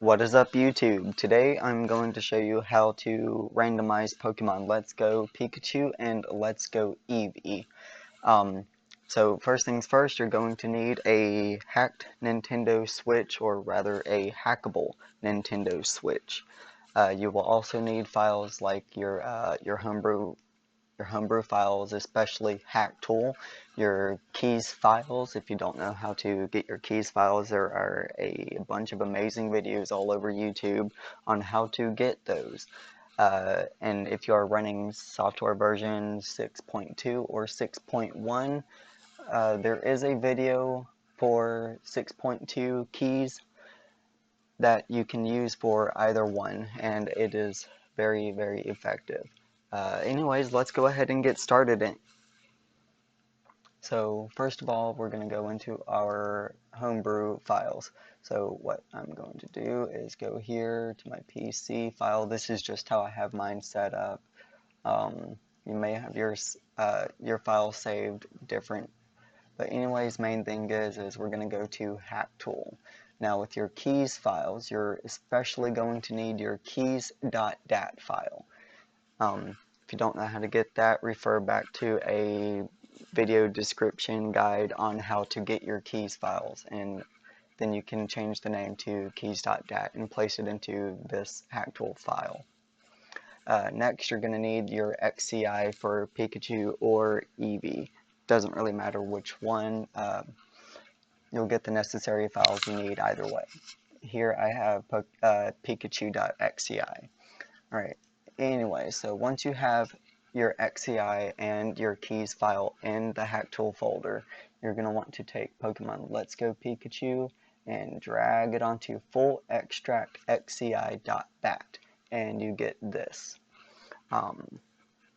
What is up, YouTube? Today I'm going to show you how to randomize Pokemon Let's Go Pikachu and Let's Go Eevee. So first things first, you're going to need a hacked Nintendo Switch, or rather a hackable Nintendo Switch. You will also need files like your Homebrew files, especially Hactool, your keys files. If you don't know how to get your keys files, there are a bunch of amazing videos all over YouTube on how to get those. And if you are running software version 6.2 or 6.1, there is a video for 6.2 keys that you can use for either one, and it is very, very effective. Anyways, let's go ahead and get started. So first of all, we're going to go into our Homebrew files. So what I'm going to do is go here to my PC file. This is just how I have mine set up. You may have your file saved different, but anyways, main thing is we're going to go to Hactool. Now with your keys files, you're especially going to need your keys.dat file. If you don't know how to get that, refer back to a video description guide on how to get your keys files, and then you can change the name to keys.dat and place it into this Hactool file. Next, you're going to need your XCI for Pikachu or Eevee. Doesn't really matter which one. You'll get the necessary files you need either way. Here I have Pikachu.xci. Alright, anyway, so once you have your XCI and your keys file in the Hactool folder, you're going to want to take Pokemon Let's Go Pikachu and drag it onto full extract XCI.bat, and you get this.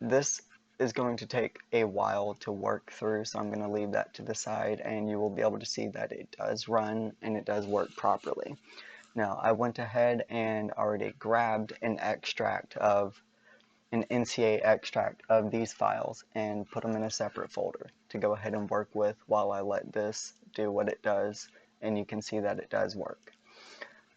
This is going to take a while to work through, so I'm going to leave that to the side, and you will be able to see that it does run and it does work properly. Now, I went ahead and already grabbed an NCA extract of these files and put them in a separate folder to go ahead and work with while I let this do what it does, and you can see that it does work.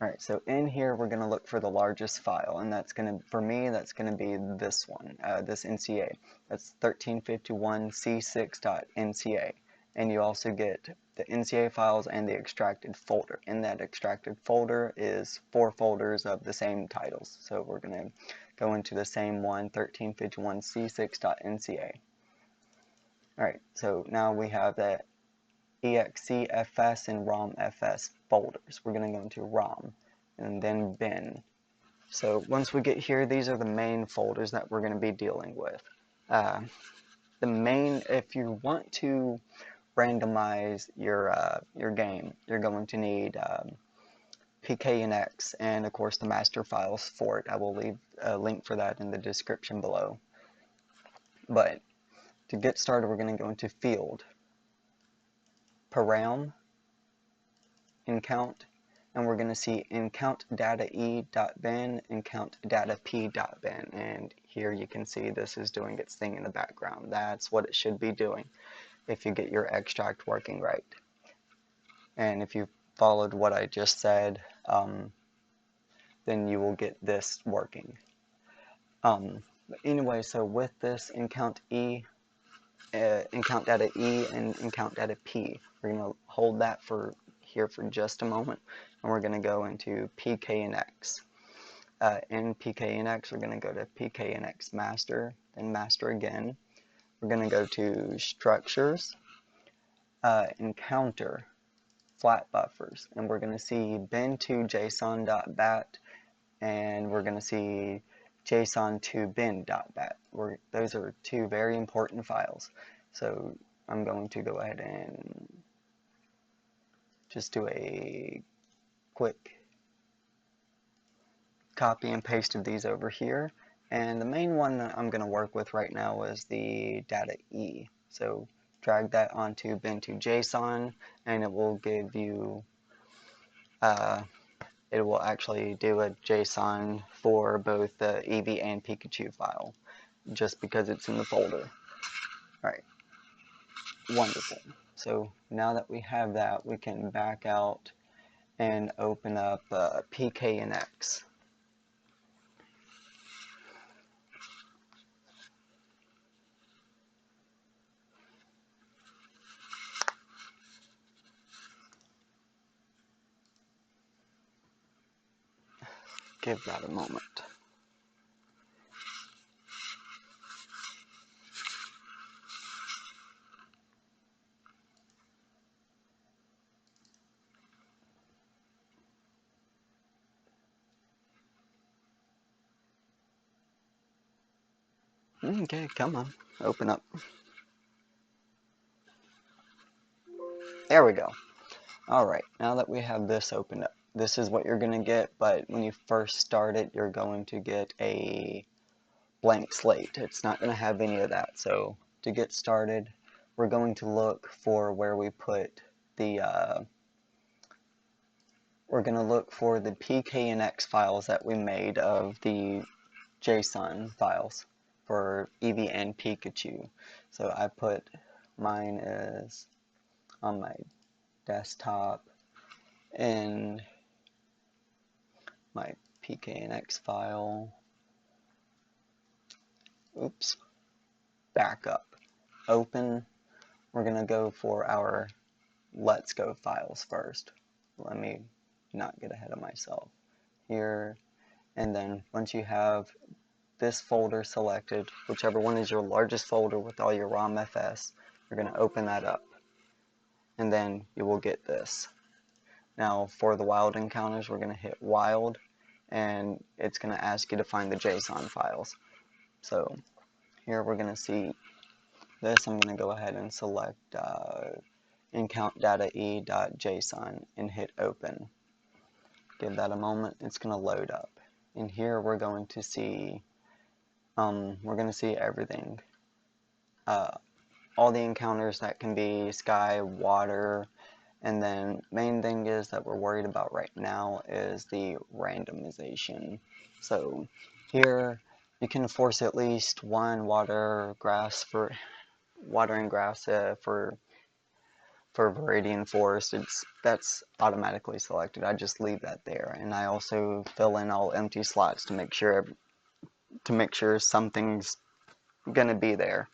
Alright, so in here we're going to look for the largest file, and that's going to, for me, that's going to be this one, this NCA. That's 1351c6.nca. And you also get the NCA files and the extracted folder. In that extracted folder is 4 folders of the same titles. So we're going to go into the same one, 1351c6.nca. Alright, so now we have the execfs and romfs folders. We're going to go into ROM and then bin. So once we get here, these are the main folders that we're going to be dealing with. If you want to randomize your game, you're going to need PKNX and of course the master files for it. I will leave a link for that in the description below. But to get started, we're going to go into field, param, encount, and we're going to see encountDataE.bin, encountDataP.bin, and here you can see this is doing its thing in the background. That's what it should be doing if you get your extract working right. And if you followed what I just said, then you will get this working. But anyway, so with this encountDataE and encountDataP, we're going to hold that here for just a moment, and we're going to go into PKNX. In PKNX, we're going to go to PKNX master, then master again. We're going to go to structures, encounter, flat buffers, and we're going to see bin2json.bat, and we're going to see json2bin.bat. Those are 2 very important files. So I'm going to go ahead and just do a quick copy and paste of these over here. And the main one that I'm going to work with right now is the data E. So drag that onto bin2json, and it will give you, it will actually do a JSON for both the Eevee and Pikachu file, just because it's in the folder. Alright, wonderful. So now that we have that, we can back out and open up PKNX. Give that a moment. Okay, come on, open up. There we go. Alright, now that we have this opened up, this is what you're going to get, but when you first start it, you're going to get a blank slate. It's not going to have any of that. So to get started, we're going to look for where we put the we're going to look for the PKNX files that we made of the JSON files for Eevee and Pikachu. So I put mine is on my desktop in my PKNX file. Oops. Backup. Open. We're going to go for our Let's Go files first. Let me not get ahead of myself. Here, and then once you have this folder selected, whichever one is your largest folder with all your romfs, you're going to open that up. And then you will get this. Now for the wild encounters, we're going to hit wild, and it's going to ask you to find the JSON files. So here we're going to see this. I'm going to go ahead and select encountdatae.json and hit open. Give that a moment. It's going to load up. And here we're going to see everything. All the encounters that can be sky, water, and then main thing is that we're worried about right now is the randomization. So here you can force at least one water and grass for Viridian Forest. That's automatically selected. I just leave that there, and I also fill in all empty slots to make sure something's gonna be there.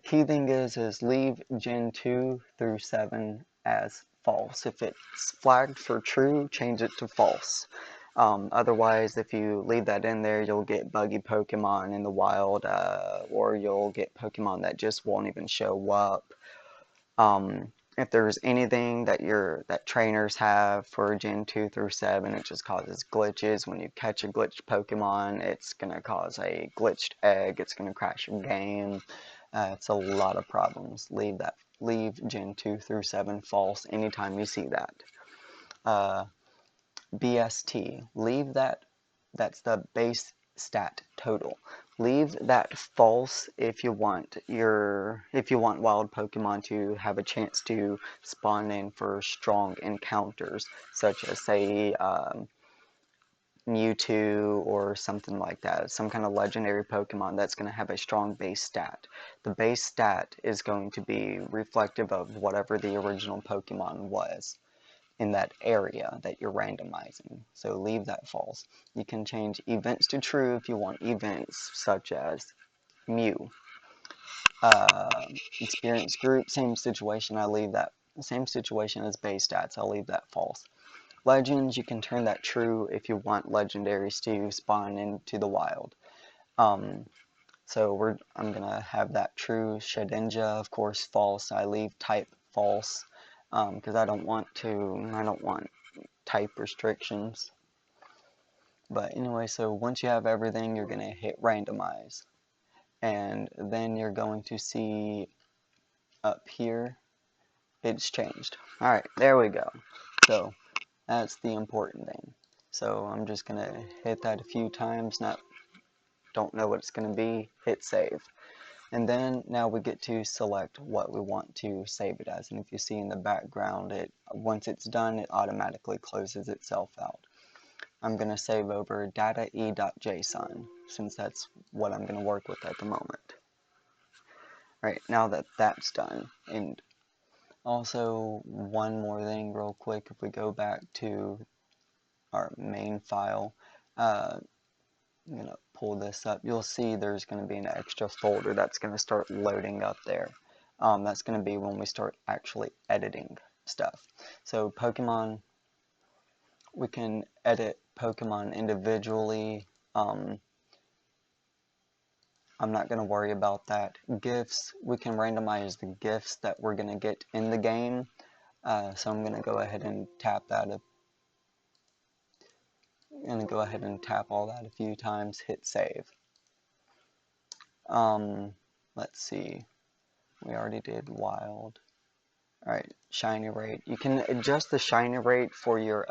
Key thing is leave Gen 2 through 7 as false. If it's flagged for true, change it to false. Otherwise, if you leave that in there, you'll get buggy Pokemon in the wild, or you'll get Pokemon that just won't even show up. If there's anything that trainers have for Gen 2 through 7, it just causes glitches. When you catch a glitched Pokemon, it's going to cause a glitched egg. It's going to crash your game. It's a lot of problems. Leave Gen 2 through 7 false anytime you see that. BST, leave that's the base stat total. Leave that false if you want wild Pokemon to have a chance to spawn in for strong encounters, such as say Mewtwo or something like that, some kind of legendary Pokemon that's going to have a strong base stat. The base stat is going to be reflective of whatever the original Pokemon was in that area that you're randomizing. So leave that false. You can change events to true if you want events such as Mew. Experience group, same situation. I leave that same situation as base stats. I'll leave that false. Legends, you can turn that true if you want legendaries to spawn into the wild. So I'm gonna have that true. Shedinja, of course, false. I leave type false because I don't want type restrictions. But anyway, so once you have everything, you're gonna hit randomize, and then you're going to see up here it's changed. Alright, there we go. So that's the important thing. So I'm just gonna hit that a few times. Don't know what it's gonna be. Hit save. And then now we get to select what we want to save it as. And if you see in the background, once it's done, it automatically closes itself out. I'm going to save over datae.json, since that's what I'm going to work with at the moment. Right, now that that's done, and Also, one more thing real quick, if we go back to our main file, I'm going to pull this up, you'll see there's going to be an extra folder that's going to start loading up there. That's going to be when we start actually editing stuff. So Pokemon, we can edit Pokemon individually. I'm not going to worry about that. GIFs, we can randomize the GIFs that we're going to get in the game. So I'm going to go ahead and tap that. I'm going to go ahead and tap all that a few times, hit save. Let's see. We already did wild. Alright, shiny rate. You can adjust the shiny rate for your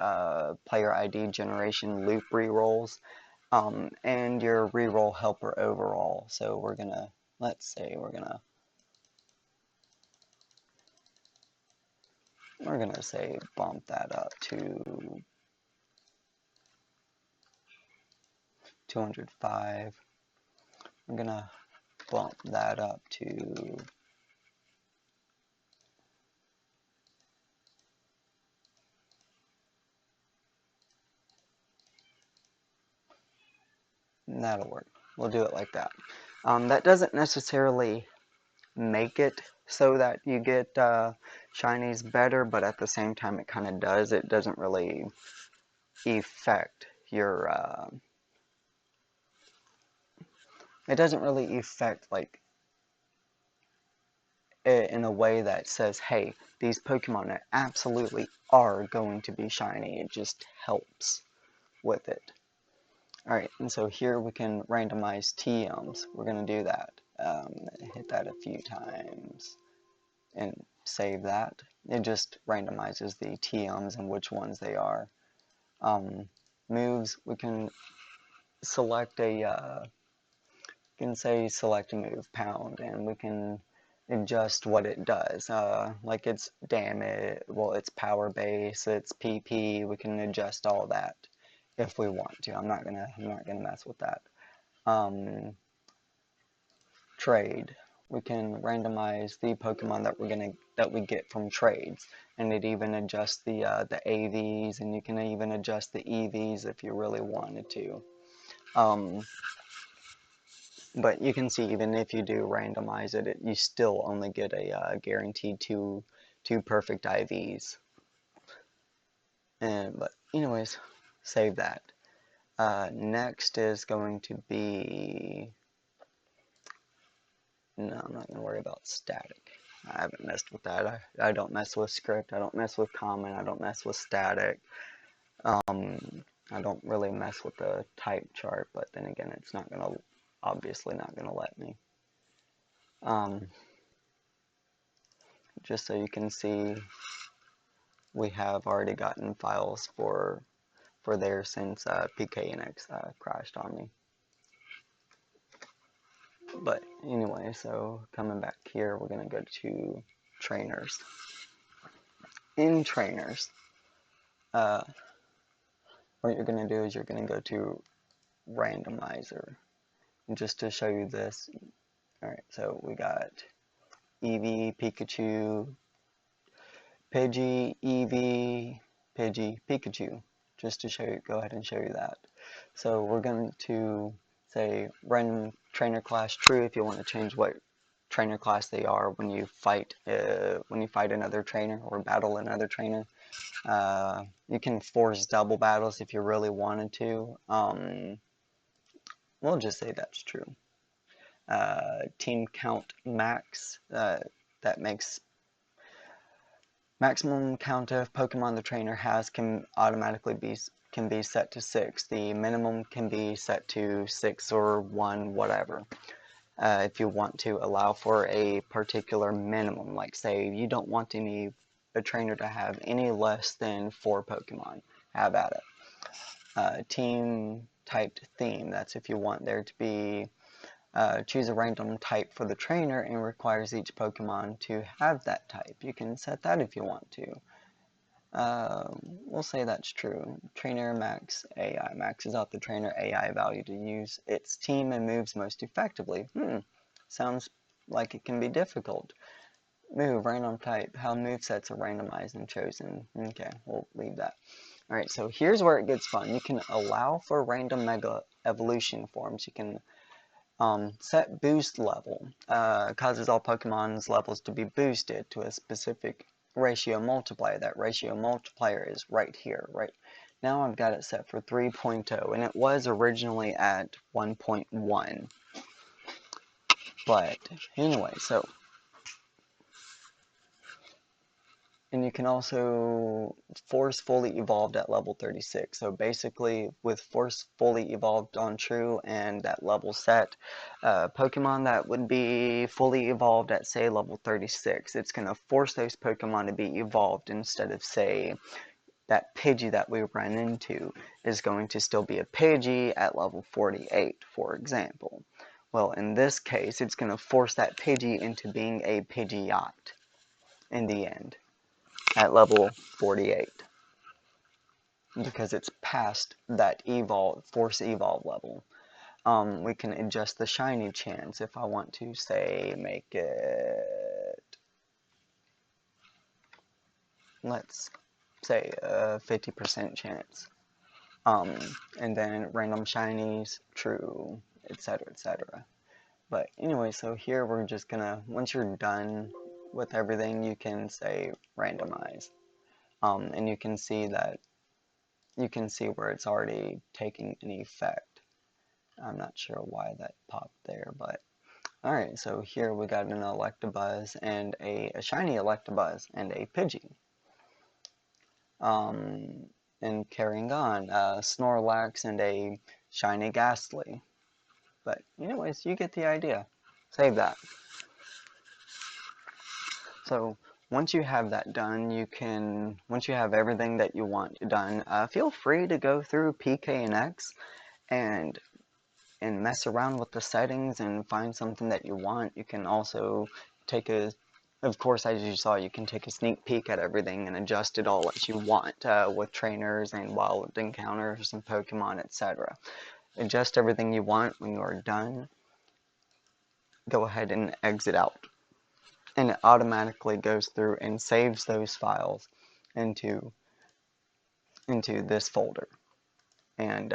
player ID generation loop rerolls. And your reroll helper overall. So we're gonna, let's say we're gonna say bump that up to 205. We're gonna bump that up to that'll work. We'll do it like that. That doesn't necessarily make it so that you get shinies better, but at the same time it kind of does. It doesn't really affect your it doesn't really affect like it in a way that says, hey, these Pokemon absolutely are going to be shiny. It just helps with it. Alright, and so here we can randomize TMs. We're going to do that. Hit that a few times and save that. It just randomizes the TMs and which ones they are. Moves, we can select a, say select a move, pound, and we can adjust what it does. Like its damage, well, its power base, its PP, we can adjust all that if we want to. I'm not gonna mess with that. Trade. We can randomize the Pokemon that we get from trades, and it even adjusts the AVs, and you can even adjust the EVs if you really wanted to. But you can see even if you do randomize it, you still only get a guaranteed two perfect IVs. But anyways, save that. Next is going to be, no, I'm not going to worry about static. I haven't messed with that. I don't mess with script. I don't mess with comment. I don't mess with static. I don't really mess with the type chart, but then again, it's not going to, obviously not going to let me. Just so you can see, we have already gotten files for there since PKNX crashed on me. But anyway, so coming back here, we're going to go to trainers. In trainers, what you're going to do is you're going to go to Randomizer. And just to show you this, alright, so we got Eevee, Pikachu, Pidgey, Eevee, Pidgey, Pikachu. Just to show you, go ahead and show you that. So we're going to say random trainer class true if you want to change what trainer class they are when you fight another trainer or battle another trainer. You can force double battles if you really wanted to. We'll just say that's true. Team count max, that makes maximum count of Pokemon the trainer has can automatically be set to 6. The minimum can be set to 6 or 1, whatever. If you want to allow for a particular minimum, like say you don't want a trainer to have any less than 4 Pokemon, have at it. Team typed theme, that's if you want there to be choose a random type for the trainer and requires each Pokemon to have that type. You can set that if you want to. We'll say that's true. Trainer max AI maxes out the trainer AI value to use its team and moves most effectively. Sounds like it can be difficult. Move, random type, how movesets are randomized and chosen. Okay, we'll leave that. Alright, so here's where it gets fun. You can allow for random mega evolution forms. You can set boost level. Causes all Pokemon's levels to be boosted to a specific ratio multiplier. That ratio multiplier is right here, right? Now I've got it set for 3.0, and it was originally at 1.1. But anyway, so, and you can also force fully evolved at level 36. So basically, with force fully evolved on true and that level set, Pokemon that would be fully evolved at, say, level 36, it's going to force those Pokemon to be evolved instead of, say, that Pidgey that we ran into is going to still be a Pidgey at level 48, for example. Well, in this case, it's going to force that Pidgey into being a Pidgeot in the end, at level 48, because it's past that force evolve level. We can adjust the shiny chance if I want to, say, make it, let's say, a 50% chance. And then random shinies, true, etc., etc. But anyway, so here we're just gonna, once you're done with everything, you can say randomize. And you can see where it's already taking an effect. I'm not sure why that popped there, but alright, so here we got an Electabuzz and a shiny Electabuzz and a Pidgey. And carrying on, Snorlax and a shiny Ghastly. But anyways, you get the idea. Save that. So once you have that done, once you have everything that you want done, feel free to go through PKNX and mess around with the settings and find something that you want. You can also of course, as you saw, you can take a sneak peek at everything and adjust it all as you want with trainers and wild encounters and Pokemon, etc. Adjust everything you want. When you are done, go ahead and exit out. And it automatically goes through and saves those files into this folder. And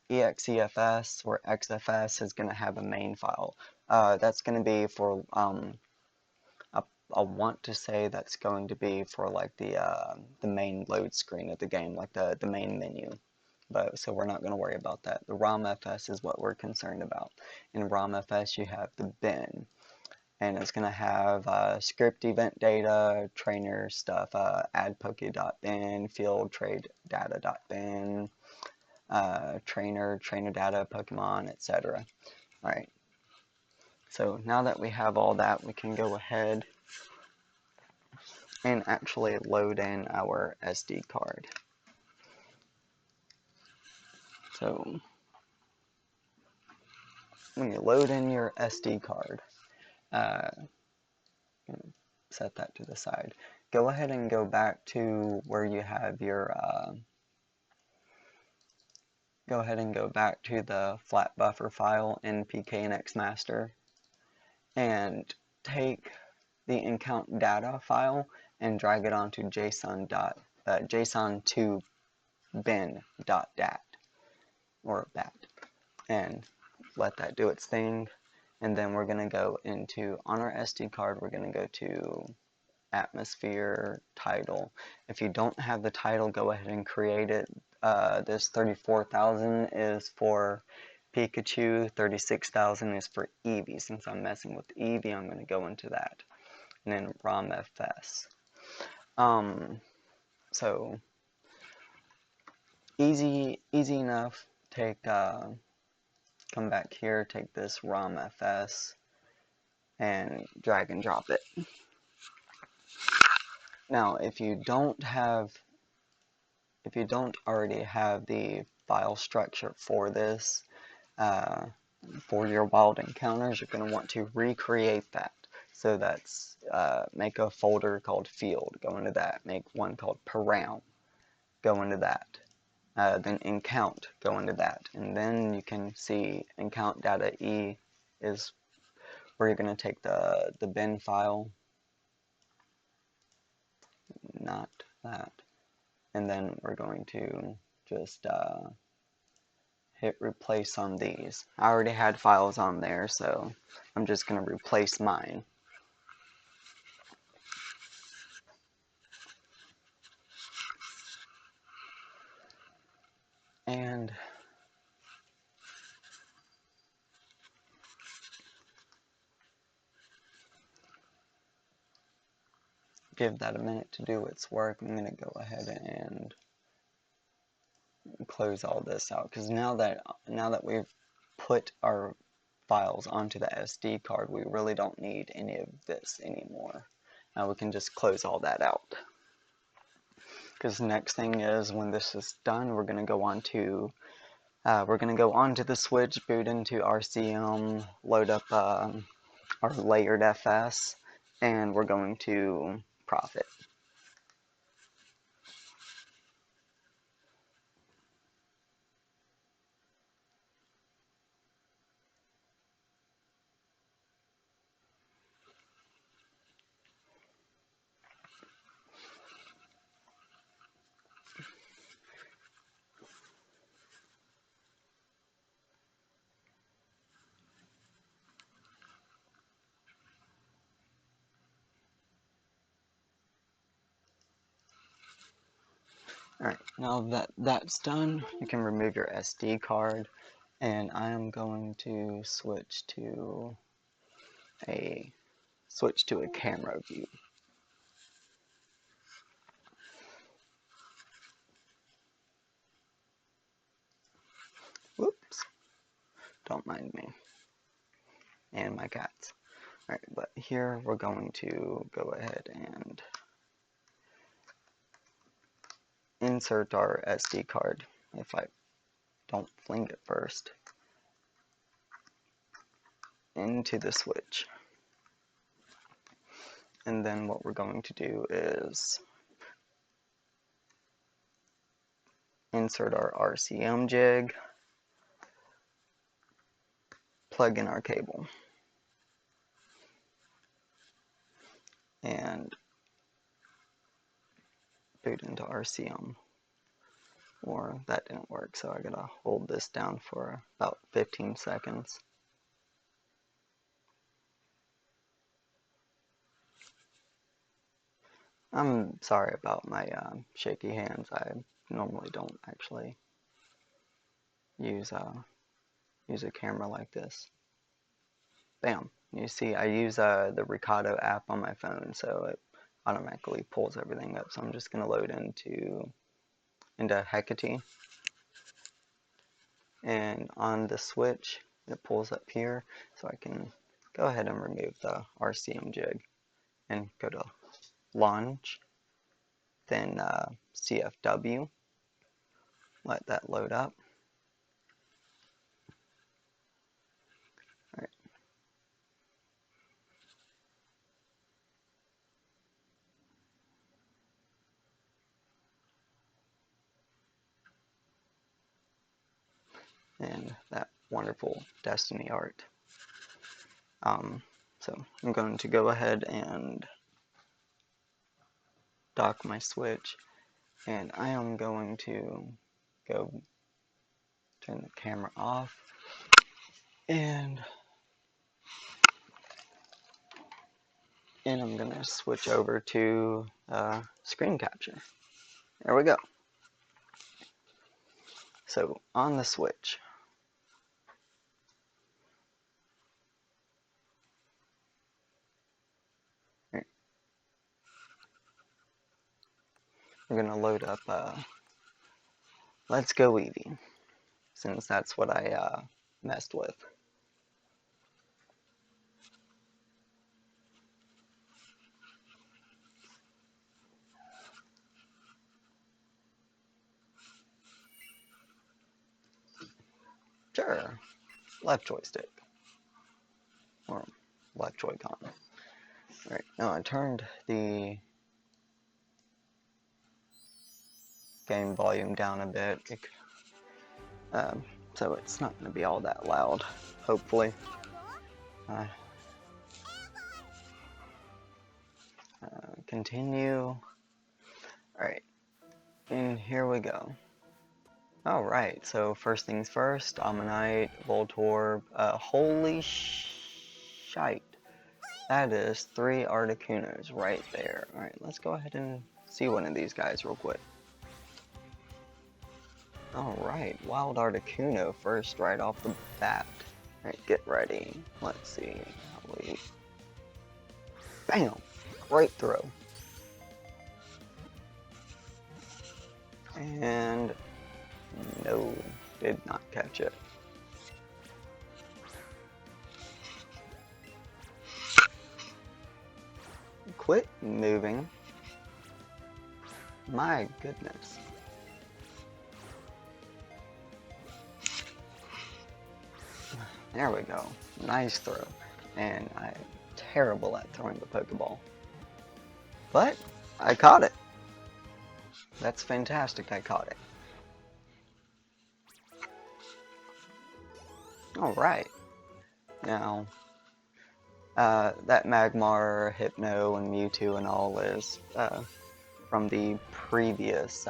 EXEFS or XFS is going to have a main file. That's going to be for I want to say that's going to be for like the main load screen of the game, like the main menu. But so we're not going to worry about that. The ROMFS is what we're concerned about. In ROMFS you have the bin, and it's going to have script event data, trainer stuff, add poke.bin, field trade data.bin, trainer data, Pokemon, etc. Alright, so now that we have all that, we can go ahead and actually load in our SD card. So when you load in your SD card, set that to the side. Go ahead and go back to where you have your go ahead and go back to the flat buffer file in PKNX master and take the encount data file and drag it onto JSON to bin.dat or bat, and let that do its thing. And then we're going to go into, on our SD card, we're going to go to atmosphere, title. If you don't have the title, go ahead and create it. This 34,000 is for Pikachu, 36,000 is for Eevee. Since I'm messing with Eevee, I'm going to go into that. And then romfs. So easy enough. Come back here, take this romfs and drag and drop it. Now, if you don't already have the file structure for this, for your wild encounters, you're going to want to recreate that. So that's, make a folder called field, go into that. Make one called param, go into that. Then encount, go into that. And then you can see encount data E is where you're going to take the bin file not that. And then we're going to just hit replace on these. I already had files on there, so I'm just going to replace mine. And give that a minute to do its work. I'm going to go ahead and close all this out, because now that we've put our files onto the SD card, we really don't need any of this anymore. Now we can just close all that out. Because the next thing is, when this is done, we're going to go on to the switch, boot into RCM, load up our layered FS, and we're going to profit. Alright, now that that's done, you can remove your SD card, and I am going to switch to a camera view. Whoops, don't mind me and my cats. Alright, but here we're going to go ahead and insert our SD card, if I don't fling it first, into the switch. And then what we're going to do is insert our RCM jig, plug in our cable, and boot into RCM. Or that didn't work, so I gotta hold this down for about 15 seconds. I'm sorry about my shaky hands. I normally don't actually use a camera like this. Bam! You see, I use the Rekado app on my phone, so it automatically pulls everything up. So I'm just gonna load into Hactool, and on the switch it pulls up here, so I can go ahead and remove the RCM jig and go to launch, then CFW, let that load up. All right. And that wonderful Destiny art. So I'm going to go ahead and dock my switch, and I am going to go turn the camera off, and I'm going to switch over to screen capture. There we go. So on the switch, we're going to load up Let's Go Eevee, since that's what I messed with. Sure, left joystick, or left Joy-Con. Alright, now I turned the game volume down a bit, so it's not going to be all that loud, hopefully. Continue, Alright, and here we go. Alright, so first things first, Ammonite, Voltorb, holy shite. That is 3 Articunos right there. Alright, let's go ahead and see one of these guys real quick. Alright, Wild Articuno first right off the bat. Alright, get ready. Let's see. Bam! Great throw. And no, did not catch it. Quit moving. My goodness. There we go. Nice throw. And I'm terrible at throwing the Pokeball. But I caught it. That's fantastic, I caught it. Alright. Now, that Magmar, Hypno, and Mewtwo and all is from the previous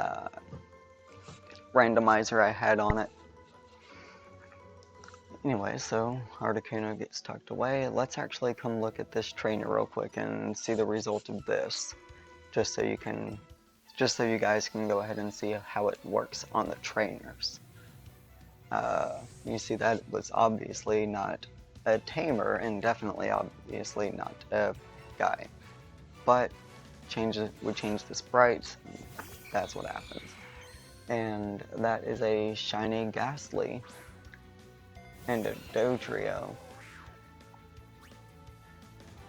randomizer I had on it. Anyway, so Articuno gets tucked away. Let's actually come look at this trainer real quick and see the result of this, just so you guys can go ahead and see how it works on the trainers. You see that it was obviously not a tamer, and definitely obviously not a guy. But we change the sprites, that's what happens. And that is a shiny Ghastly and a Dodrio.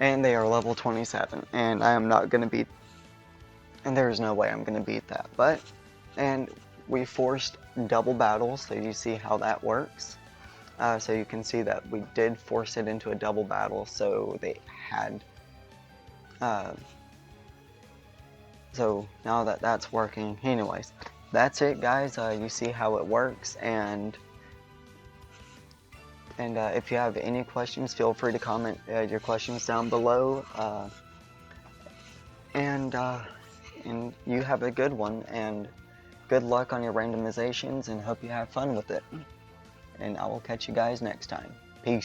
And they are level 27, and I am not gonna beat, and there's no way I'm gonna beat that. And we forced double battles, so you see how that works. So you can see that we did force it into a double battle, so they had, so now that that's working, anyways, that's it guys. You see how it works, and if you have any questions, feel free to comment your questions down below, and you have a good one, and good luck on your randomizations, and hope you have fun with it. And I will catch you guys next time. Peace.